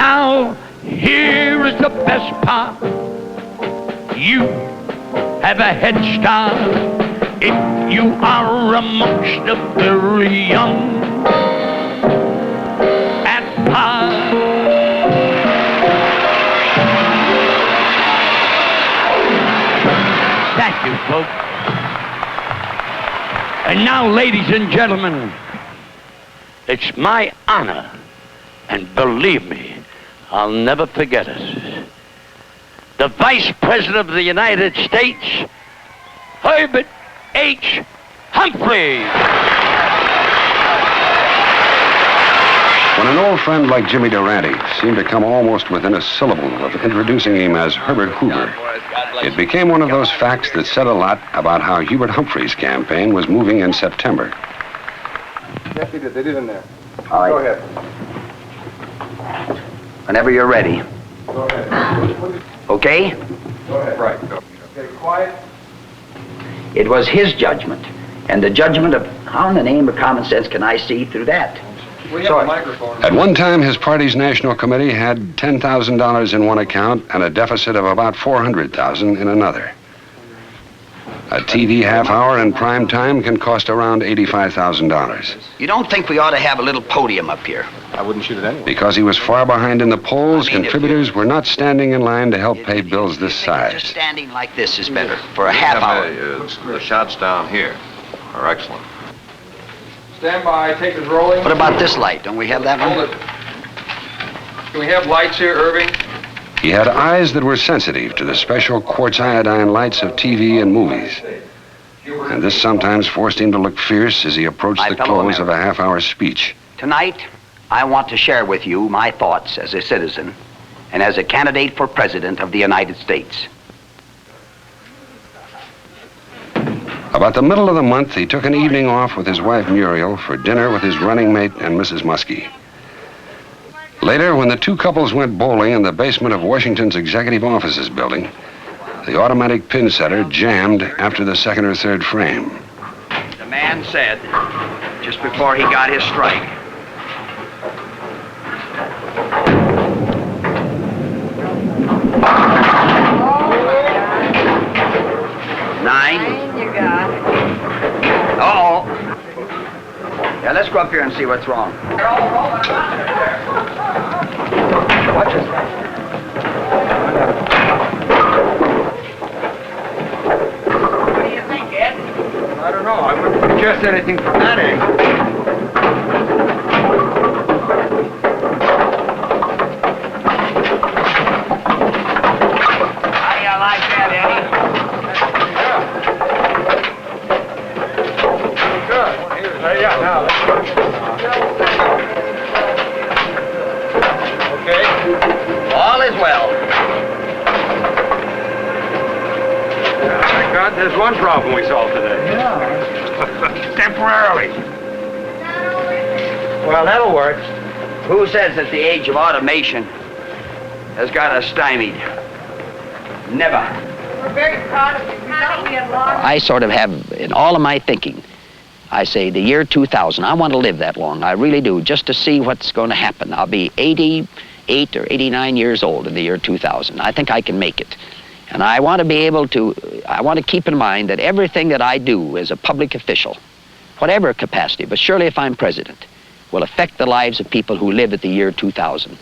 Now, here is the best part. You have a head start if you are amongst the very young at heart. Thank you, folks. And now, ladies and gentlemen, it's my honor, and believe me, I'll never forget it, the Vice President of the United States, Herbert H. Humphrey. When an old friend like Jimmy Durante seemed to come almost within a syllable of introducing him as Herbert Hoover, it became one of those facts that said a lot about how Hubert Humphrey's campaign was moving in September. Yes, they did. They did in there. All right. Go ahead. Whenever you're ready. Go ahead. Okay? Go ahead. Right. Go. Okay, quiet. It was his judgment. And the judgment of how in the name of common sense can I see through that? We have a microphone. At one time, his party's national committee had $10,000 in one account and a deficit of about $400,000 in another. A TV half hour in prime time can cost around $85,000. You don't think we ought to have a little podium up here? I wouldn't shoot it anyway. Because he was far behind in the polls, contributors were not standing in line to help pay bills this size. Just standing like this is better for a half hour. The shots down here are excellent. Stand by. Tape is rolling. What about this light? Don't we have that one? Hold it. Can we have lights here, Irving? He had eyes that were sensitive to the special quartz iodine lights of TV and movies. And this sometimes forced him to look fierce as he approached the close of a half-hour speech. Tonight, I want to share with you my thoughts as a citizen and as a candidate for President of the United States. About the middle of the month, he took an evening off with his wife Muriel for dinner with his running mate and Mrs. Muskie. Later, when the two couples went bowling in the basement of Washington's Executive Offices building, the automatic pin setter jammed after the second or third frame. The man said, just before he got his strike, Nine. You got it. Uh-oh. Yeah, let's go up here and see what's wrong. Watch it. What do you think, Ed? I don't know. I wouldn't suggest anything from that angle. How do you like that, Eddie? Good. Yeah, now. Okay. All is well. Thank God, there's one problem we solved today. Yeah. Temporarily. Well, that'll work. Who says that the age of automation has got us stymied? Never. We're very proud of you. We thought we had lost. I sort of have, in all of my thinking, I say the year 2000. I want to live that long. I really do, just to see what's going to happen. I'll be 88 or 89 years old in the year 2000. I think I can make it. And I want to be able to, I want to keep in mind that everything that I do as a public official, whatever capacity, but surely if I'm president, will affect the lives of people who live at the year 2000.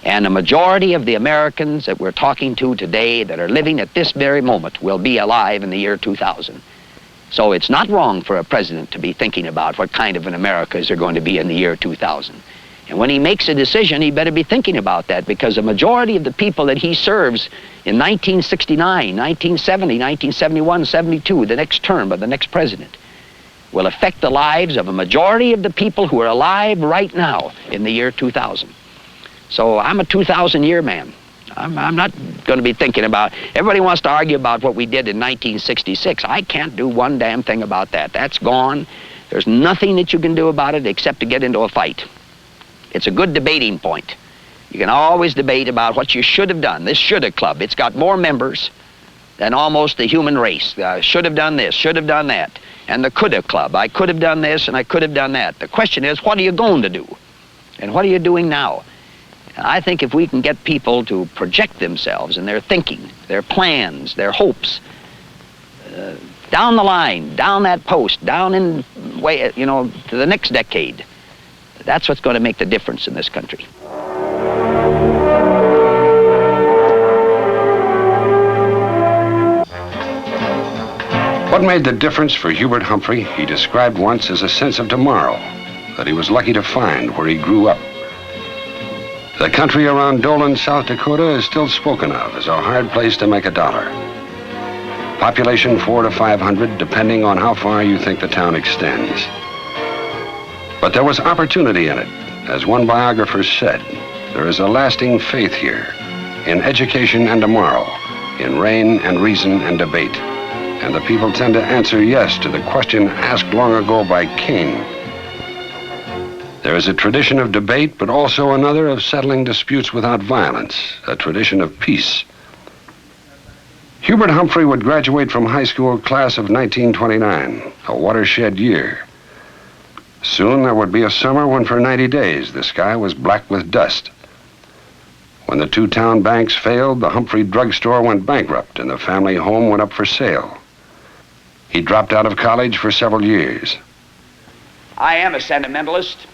And a majority of the Americans that we're talking to today that are living at this very moment will be alive in the year 2000. So it's not wrong for a president to be thinking about what kind of an America is there going to be in the year 2000. And when he makes a decision, he better be thinking about that, because a majority of the people that he serves in 1969, 1970, 1971, 72, the next term of the next president, will affect the lives of a majority of the people who are alive right now in the year 2000. So I'm a 2000-year man. I'm not going to be thinking about, everybody wants to argue about what we did in 1966. I can't do one damn thing about that. That's gone. There's nothing that you can do about it except to get into a fight. It's a good debating point. You can always debate about what you should have done. This shoulda club, it's got more members than almost the human race. Should have done this, should have done that. And the coulda club, I could have done this and I could have done that. The question is, what are you going to do? And what are you doing now? And I think if we can get people to project themselves and their thinking, their plans, their hopes, down the line, down that post, down in way, to the next decade, that's what's going to make the difference in this country. What made the difference for Hubert Humphrey, he described once as a sense of tomorrow that he was lucky to find where he grew up. The country around Dolan, South Dakota is still spoken of as a hard place to make a dollar. Population 400 to 500, depending on how far you think the town extends. But there was opportunity in it. As one biographer said, there is a lasting faith here in education and tomorrow, in rain and reason and debate. And the people tend to answer yes to the question asked long ago by Cain. There is a tradition of debate, but also another of settling disputes without violence, a tradition of peace. Hubert Humphrey would graduate from high school class of 1929, a watershed year. Soon there would be a summer when for 90 days the sky was black with dust. When the two town banks failed, the Humphrey drugstore went bankrupt and the family home went up for sale. He dropped out of college for several years. I am a sentimentalist.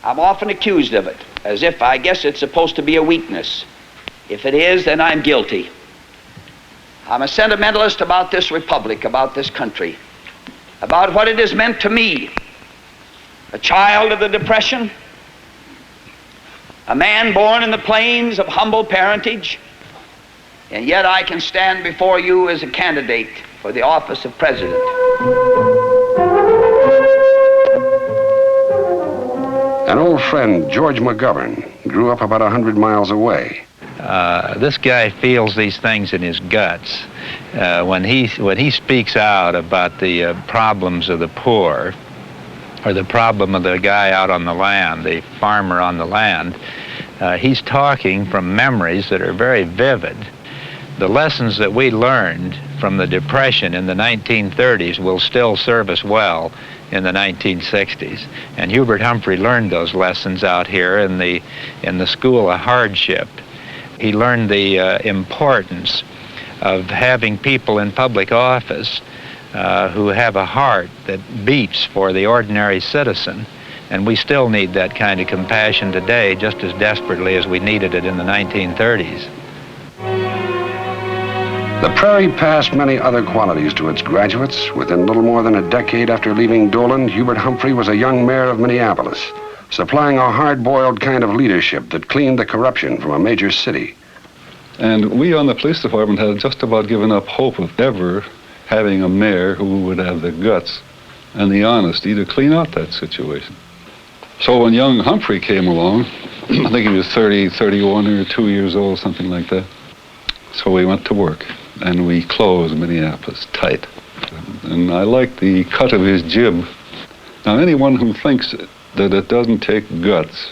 I'm often accused of it, as if I guess it's supposed to be a weakness. If it is, then I'm guilty. I'm a sentimentalist about this republic, about this country, about what it has meant to me, a child of the Depression, a man born in the plains of humble parentage, and yet I can stand before you as a candidate for the office of president. An old friend, George McGovern, grew up about 100 miles away. This guy feels these things in his guts. When he speaks out about the problems of the poor, or the problem of the guy out on the land, the farmer on the land, he's talking from memories that are very vivid. The lessons that we learned from the Depression in the 1930s will still serve us well in the 1960s. And Hubert Humphrey learned those lessons out here in the school of hardship. He learned the importance of having people in public office who have a heart that beats for the ordinary citizen. And we still need that kind of compassion today just as desperately as we needed it in the 1930s. The Prairie passed many other qualities to its graduates. Within little more than a decade after leaving Dolan, Hubert Humphrey was a young mayor of Minneapolis, supplying a hard-boiled kind of leadership that cleaned the corruption from a major city. And we on the police department had just about given up hope of ever having a mayor who would have the guts and the honesty to clean out that situation. So when young Humphrey came along, I think he was 30, 31 or 2 years old, something like that. So we went to work and we closed Minneapolis tight. And I like the cut of his jib. Now anyone who thinks that it doesn't take guts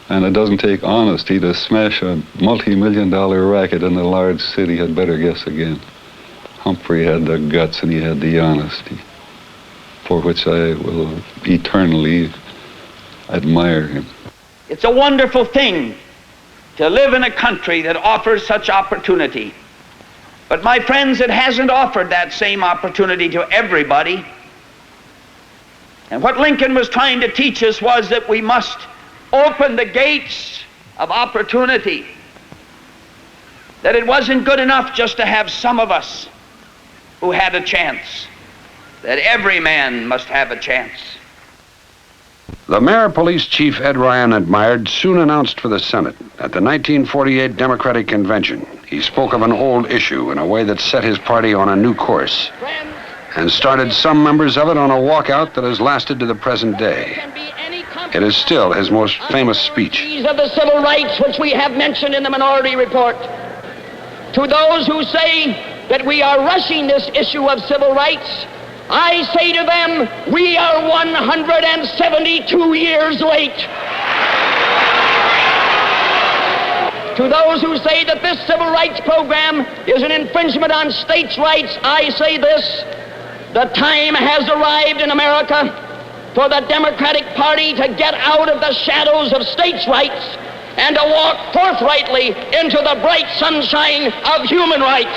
and it doesn't take honesty to smash a multi-million-dollar racket in a large city had better guess again. Humphrey had the guts and he had the honesty, for which I will eternally admire him. It's a wonderful thing to live in a country that offers such opportunity. But my friends, it hasn't offered that same opportunity to everybody. And what Lincoln was trying to teach us was that we must open the gates of opportunity. That it wasn't good enough just to have some of us who had a chance. That every man must have a chance. The mayor police chief Ed Ryan admired soon announced for the Senate at the 1948 Democratic Convention. He spoke of an old issue in a way that set his party on a new course and started some members of it on a walkout that has lasted to the present day. It is still his most famous speech. Of the civil rights which we have mentioned in the minority report. To those who say that we are rushing this issue of civil rights, I say to them, we are 172 years late. To those who say that this civil rights program is an infringement on states' rights, I say this, the time has arrived in America for the Democratic Party to get out of the shadows of states' rights and to walk forthrightly into the bright sunshine of human rights.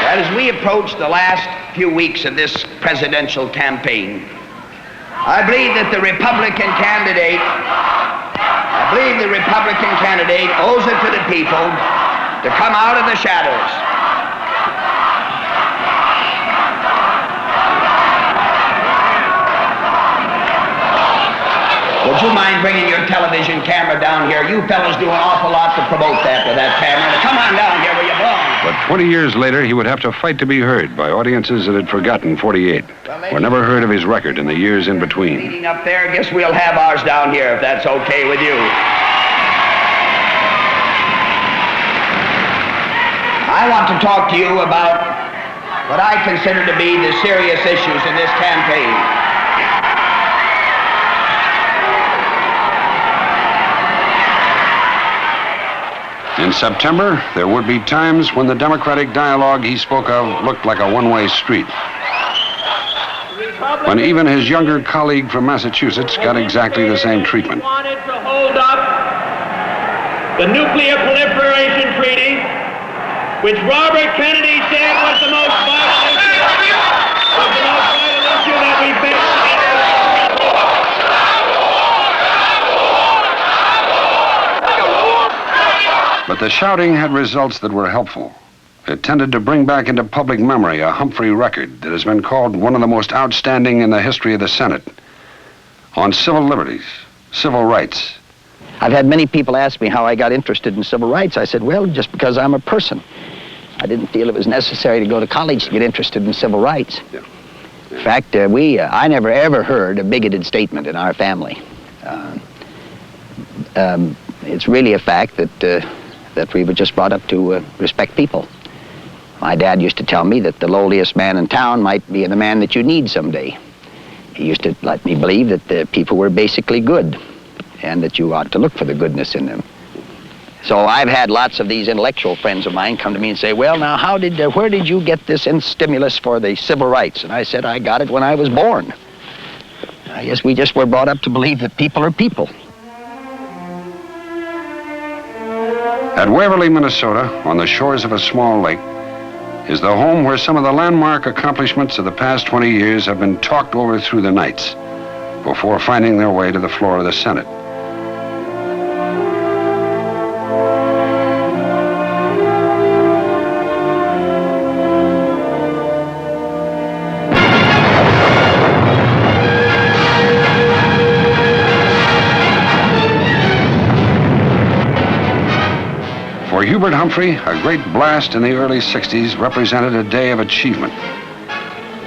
Well, as we approach the last few weeks of this presidential campaign, I believe that the Republican candidate owes it to the people to come out of the shadows. Would you mind bringing your television camera down here? You fellas do an awful lot to promote that with that camera. Come on down here where you belong. But 20 years later, he would have to fight to be heard by audiences that had forgotten 48, or never heard of his record in the years in between. Meeting up there, I guess we'll have ours down here if that's okay with you. I want to talk to you about what I consider to be the serious issues in this campaign. In September, there would be times when the Democratic dialogue he spoke of looked like a one-way street. When even his younger colleague from Massachusetts got exactly the same treatment. Wanted to hold up the nuclear proliferation treaty, which Robert Kennedy said was the most vital issue that we faced. But the shouting had results that were helpful. It tended to bring back into public memory a Humphrey record that has been called one of the most outstanding in the history of the Senate. On civil liberties, civil rights. I've had many people ask me how I got interested in civil rights. I said, well, just because I'm a person. I didn't feel it was necessary to go to college to get interested in civil rights. Yeah. In fact, I never ever heard a bigoted statement in our family. It's really a fact that we were just brought up to respect people. My dad used to tell me that the lowliest man in town might be the man that you need someday. He used to let me believe that the people were basically good and that you ought to look for the goodness in them. So I've had lots of these intellectual friends of mine come to me and say, well, now, where did you get this stimulus for the civil rights? And I said, I got it when I was born. I guess we just were brought up to believe that people are people. At Waverly, Minnesota, on the shores of a small lake, is the home where some of the landmark accomplishments of the past 20 years have been talked over through the nights before finding their way to the floor of the Senate. For Hubert Humphrey, a great blast in the early 60s represented a day of achievement.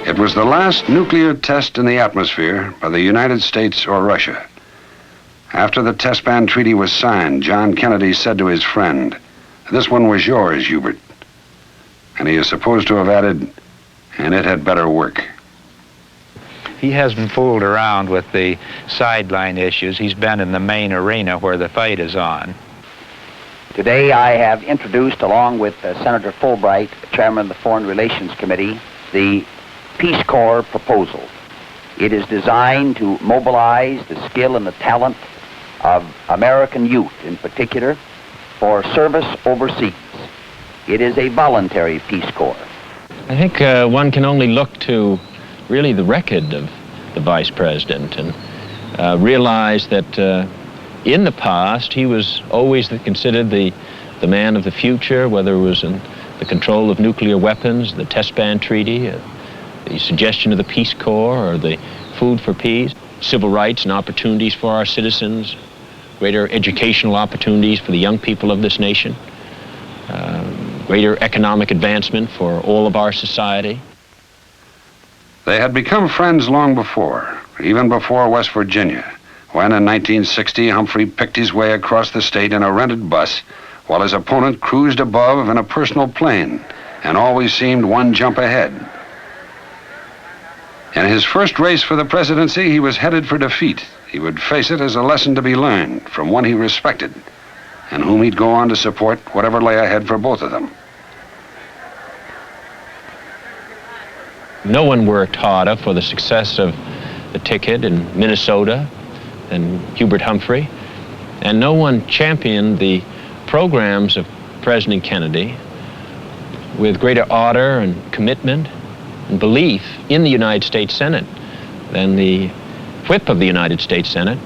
It was the last nuclear test in the atmosphere by the United States or Russia. After the test ban treaty was signed, John Kennedy said to his friend, "This one was yours, Hubert." And he is supposed to have added, "And it had better work." He hasn't fooled around with the sideline issues. He's been in the main arena where the fight is on. Today I have introduced, along with Senator Fulbright, Chairman of the Foreign Relations Committee, the Peace Corps proposal. It is designed to mobilize the skill and the talent of American youth in particular for service overseas. It is a voluntary Peace Corps. I think one can only look to really the record of the Vice President and realize that in the past, he was always considered the man of the future, whether it was in the control of nuclear weapons, the test ban treaty, the suggestion of the Peace Corps, or the food for peace, civil rights and opportunities for our citizens, greater educational opportunities for the young people of this nation, greater economic advancement for all of our society. They had become friends long before, even before West Virginia, when in 1960 Humphrey picked his way across the state in a rented bus while his opponent cruised above in a personal plane and always seemed one jump ahead. In his first race for the presidency, he was headed for defeat. He would face it as a lesson to be learned from one he respected and whom he'd go on to support whatever lay ahead for both of them. no one worked harder for the success of the ticket in Minnesota than Hubert Humphrey, and no one championed the programs of President Kennedy with greater ardor and commitment and belief in the United States Senate than the whip of the United States Senate,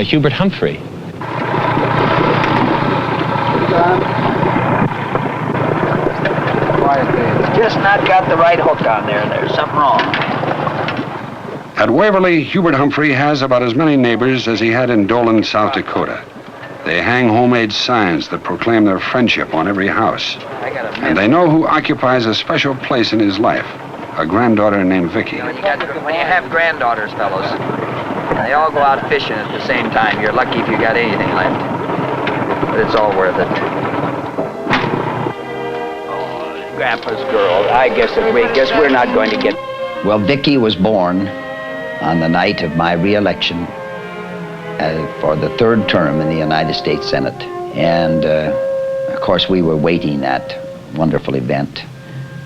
Hubert Humphrey. Just not got the right hook on there. There's something wrong. At Waverly, Hubert Humphrey has about as many neighbors as he had in Dolan, South Dakota. They hang homemade signs that proclaim their friendship on every house. And they know who occupies a special place in his life, a granddaughter named Vicky. When you have granddaughters, fellows, they all go out fishing at the same time. You're lucky if you got anything left. But it's all worth it. Oh, Grandpa's girl. I guess we're not going to get... Well, Vicky was born on the night of my re-election for the third term in the United States Senate. And, of course, we were waiting that wonderful event.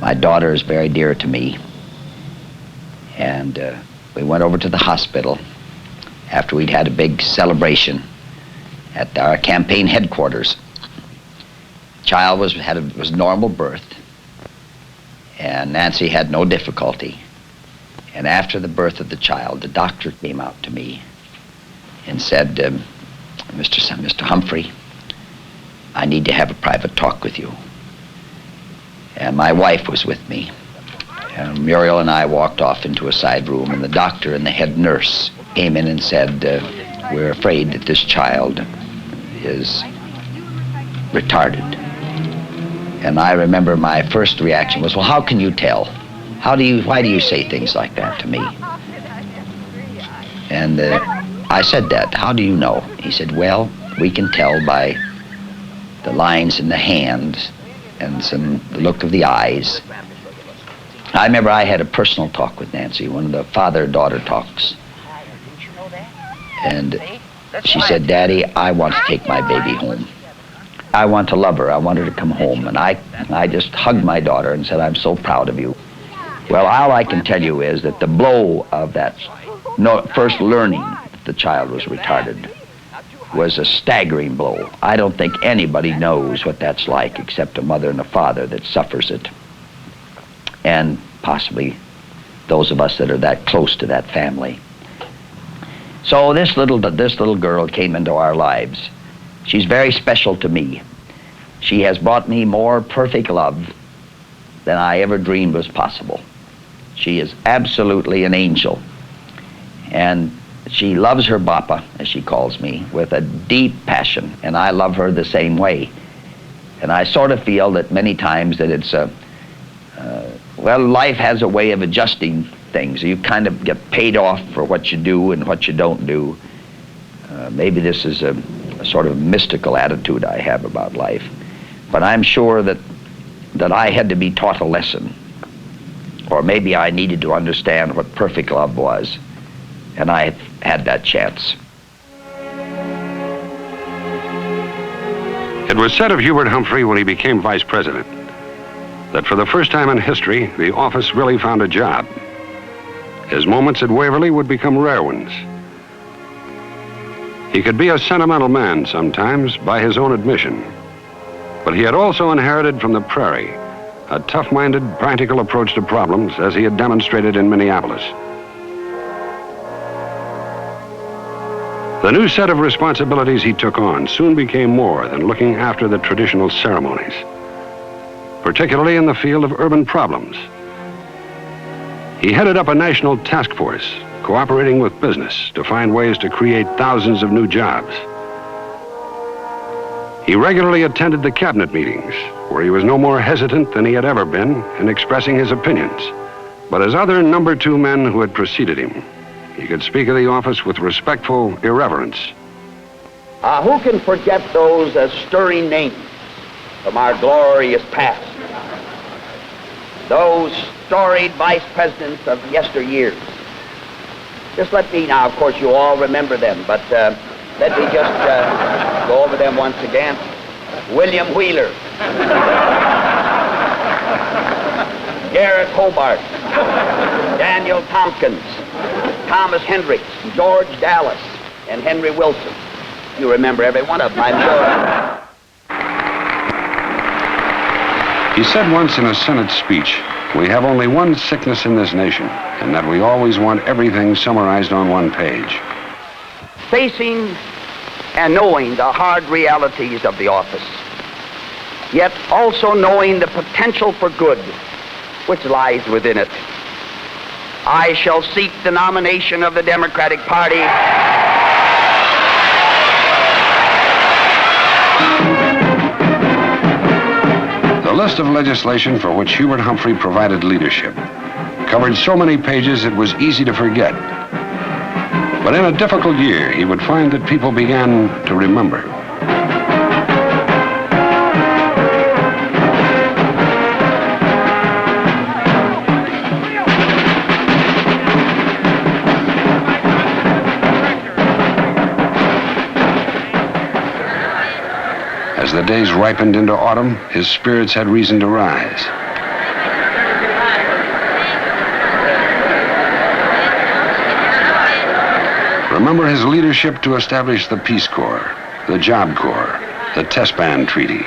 My daughter is very dear to me. And we went over to the hospital after we'd had a big celebration at our campaign headquarters. Child was normal birth, and Nancy had no difficulty. And after the birth of the child, the doctor came out to me and said, Mr. Humphrey, I need to have a private talk with you. And my wife was with me. And Muriel and I walked off into a side room, and the doctor and the head nurse came in and said, we're afraid that this child is retarded. And I remember my first reaction was, well, how can you tell? Why do you say things like that to me? And I said that, how do you know? He said, well, we can tell by the lines in the hands and the look of the eyes. I remember I had a personal talk with Nancy, one of the father-daughter talks. And she said, Daddy, I want to take my baby home. I want to love her. I want her to come home. And I just hugged my daughter and said, I'm so proud of you. Well, all I can tell you is that the blow of that first learning that the child was retarded was a staggering blow. I don't think anybody knows what that's like except a mother and a father that suffers it. And possibly those of us that are that close to that family. So this little girl came into our lives. She's very special to me. She has brought me more perfect love than I ever dreamed was possible. She is absolutely an angel. And she loves her Bappa, as she calls me, with a deep passion, and I love her the same way. And I sort of feel that many times that it's well, life has a way of adjusting things. You kind of get paid off for what you do and what you don't do. Maybe this is a sort of mystical attitude I have about life. But I'm sure that I had to be taught a lesson. Or maybe I needed to understand what perfect love was. And I had that chance. It was said of Hubert Humphrey when he became vice president that for the first time in history, the office really found a job. His moments at Waverly would become rare ones. He could be a sentimental man sometimes, by his own admission. But he had also inherited from the prairie a tough-minded, practical approach to problems, as he had demonstrated in Minneapolis. The new set of responsibilities he took on soon became more than looking after the traditional ceremonies, particularly in the field of urban problems. He headed up a national task force, cooperating with business to find ways to create thousands of new jobs. He regularly attended the cabinet meetings, where he was no more hesitant than he had ever been in expressing his opinions. But as other number two men who had preceded him, he could speak of the office with respectful irreverence. Who can forget those stirring names from our glorious past? Those storied vice presidents of yesteryears. Just let me now, of course, you all remember them, but let me just go over them once again. William Wheeler. Garrett Hobart. Daniel Tompkins, Thomas Hendricks, George Dallas, and Henry Wilson. You remember every one of them, I'm sure. He said once in a Senate speech, "We have only one sickness in this nation, and that we always want everything summarized on one page." Facing and knowing the hard realities of the office, yet also knowing the potential for good which lies within it, I shall seek the nomination of the Democratic Party. The list of legislation for which Hubert Humphrey provided leadership covered so many pages it was easy to forget. But in a difficult year, he would find that people began to remember. As the days ripened into autumn, his spirits had reason to rise. Remember his leadership to establish the Peace Corps, the Job Corps, the Test Ban Treaty.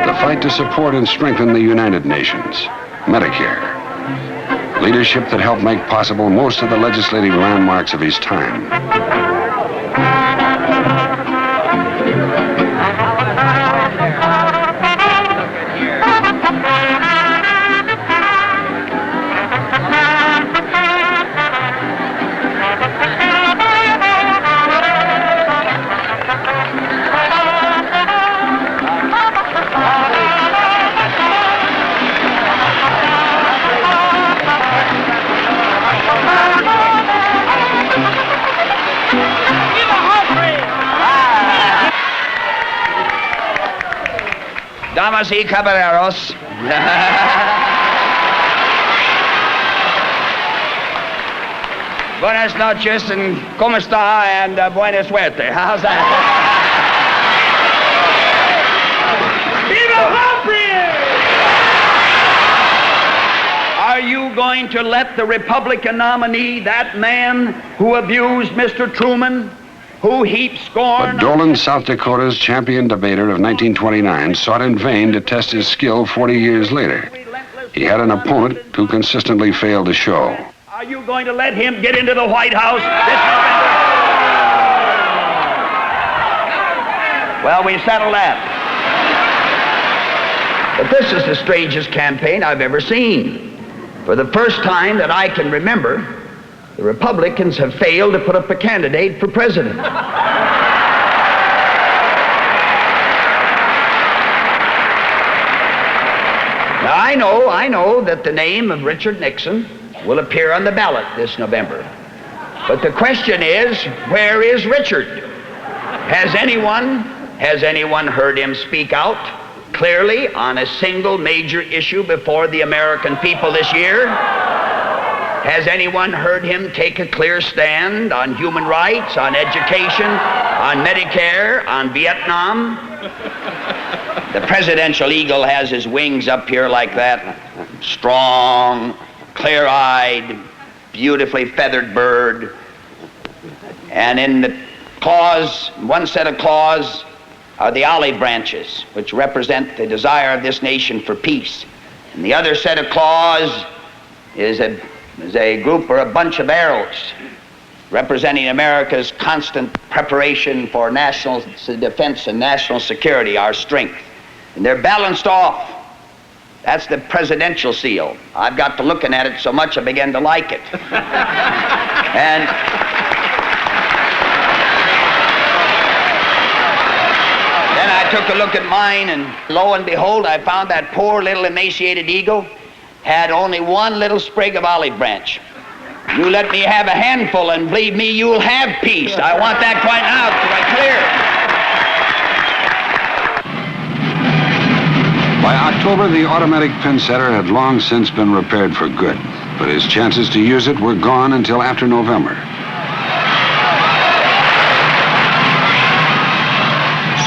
The fight to support and strengthen the United Nations, Medicare. Leadership that helped make possible most of the legislative landmarks of his time. Damas y caballeros. Buenas noches and ¿cómo está? And buena suerte. How's that? Viva Humphrey! Are you going to let the Republican nominee, that man who abused Mr. Truman, who heaped scorn... But Dolan, South Dakota's champion debater of 1929, sought in vain to test his skill 40 years later. He had an opponent who consistently failed to show. Are you going to let him get into the White House this November? Well, we settled that. But this is the strangest campaign I've ever seen. For the first time that I can remember, the Republicans have failed to put up a candidate for president. Now, I know that the name of Richard Nixon will appear on the ballot this November. But the question is, where is Richard? Has anyone heard him speak out clearly on a single major issue before the American people this year? Has anyone heard him take a clear stand on human rights, on education, on Medicare, on Vietnam? The presidential eagle has his wings up here like that. Strong, clear-eyed, beautifully feathered bird. And in the claws, one set of claws, are the olive branches, which represent the desire of this nation for peace. And the other set of claws is a group or a bunch of arrows representing America's constant preparation for national defense and national security, our strength. And they're balanced off. That's the presidential seal. I've got to looking at it so much I began to like it. And then I took a look at mine, and lo and behold, I found that poor little emaciated eagle had only one little sprig of olive branch. You let me have a handful, and believe me, you'll have peace. I want that quite now, quite clear. By October, the automatic pin setter had long since been repaired for good, but his chances to use it were gone until after November.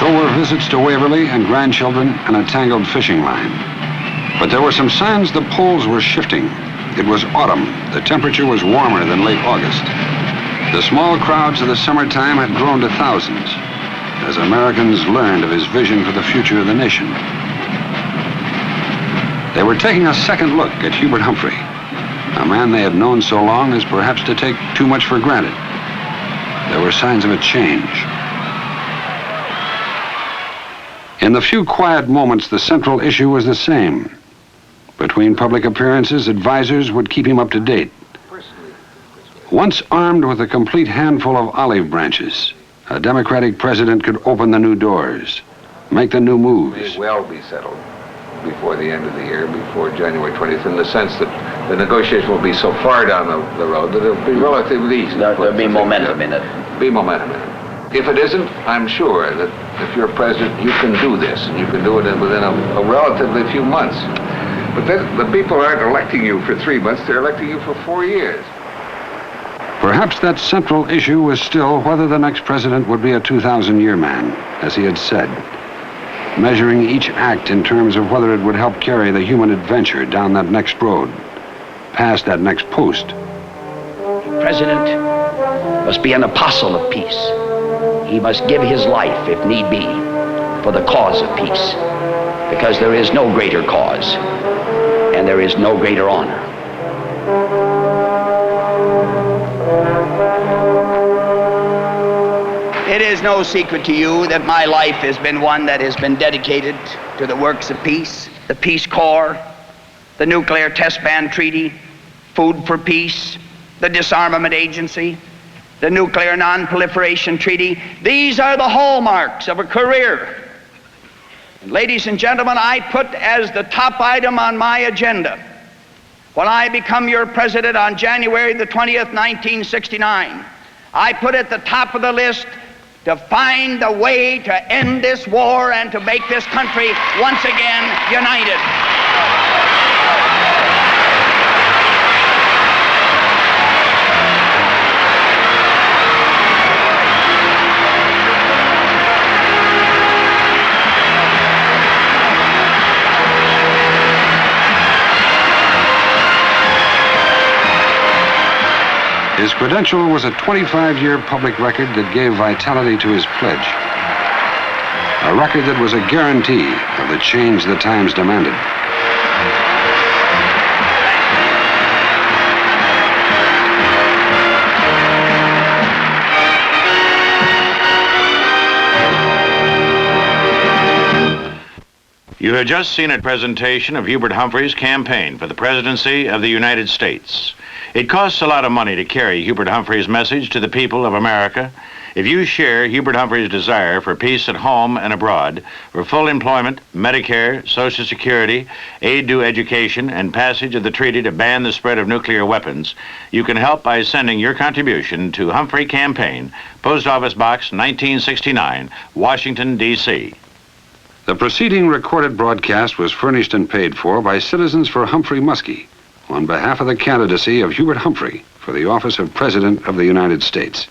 So So were visits to Waverly and grandchildren and a tangled fishing line. But there were some signs the poles were shifting. It was autumn. The temperature was warmer than late August. The small crowds of the summertime had grown to thousands as Americans learned of his vision for the future of the nation. They were taking a second look at Hubert Humphrey, a man they had known so long as perhaps to take too much for granted. There were signs of a change. In the few quiet moments, the central issue was the same. Between public appearances, advisors would keep him up to date. Once armed with a complete handful of olive branches, a Democratic president could open the new doors, make the new moves. May well be settled before the end of the year, before January 20th, in the sense that the negotiation will be so far down the road that it'll be relatively easy. There'll be momentum in it. Be momentum in it. If it isn't, I'm sure that if you're president, you can do this, and you can do it within a relatively few months. But then the people aren't electing you for 3 months, they're electing you for 4 years. Perhaps that central issue was still whether the next president would be a 2,000-year man, as he had said, measuring each act in terms of whether it would help carry the human adventure down that next road, past that next post. The president must be an apostle of peace. He must give his life, if need be, for the cause of peace, because there is no greater cause, and there is no greater honor. It is no secret to you that my life has been one that has been dedicated to the works of peace, the Peace Corps, the Nuclear Test Ban Treaty, Food for Peace, the Disarmament Agency, the Nuclear Non-Proliferation Treaty. These are the hallmarks of a career. And ladies and gentlemen, I put as the top item on my agenda, when I become your president on January the 20th, 1969, I put at the top of the list to find a way to end this war and to make this country once again united. His credential was a 25-year public record that gave vitality to his pledge. A record that was a guarantee of the change the times demanded. You have just seen a presentation of Hubert Humphrey's campaign for the presidency of the United States. It costs a lot of money to carry Hubert Humphrey's message to the people of America. If you share Hubert Humphrey's desire for peace at home and abroad, for full employment, Medicare, Social Security, aid to education, and passage of the treaty to ban the spread of nuclear weapons, you can help by sending your contribution to Humphrey Campaign, Post Office Box 1969, Washington, D.C. The preceding recorded broadcast was furnished and paid for by Citizens for Humphrey Muskie on behalf of the candidacy of Hubert Humphrey for the office of President of the United States.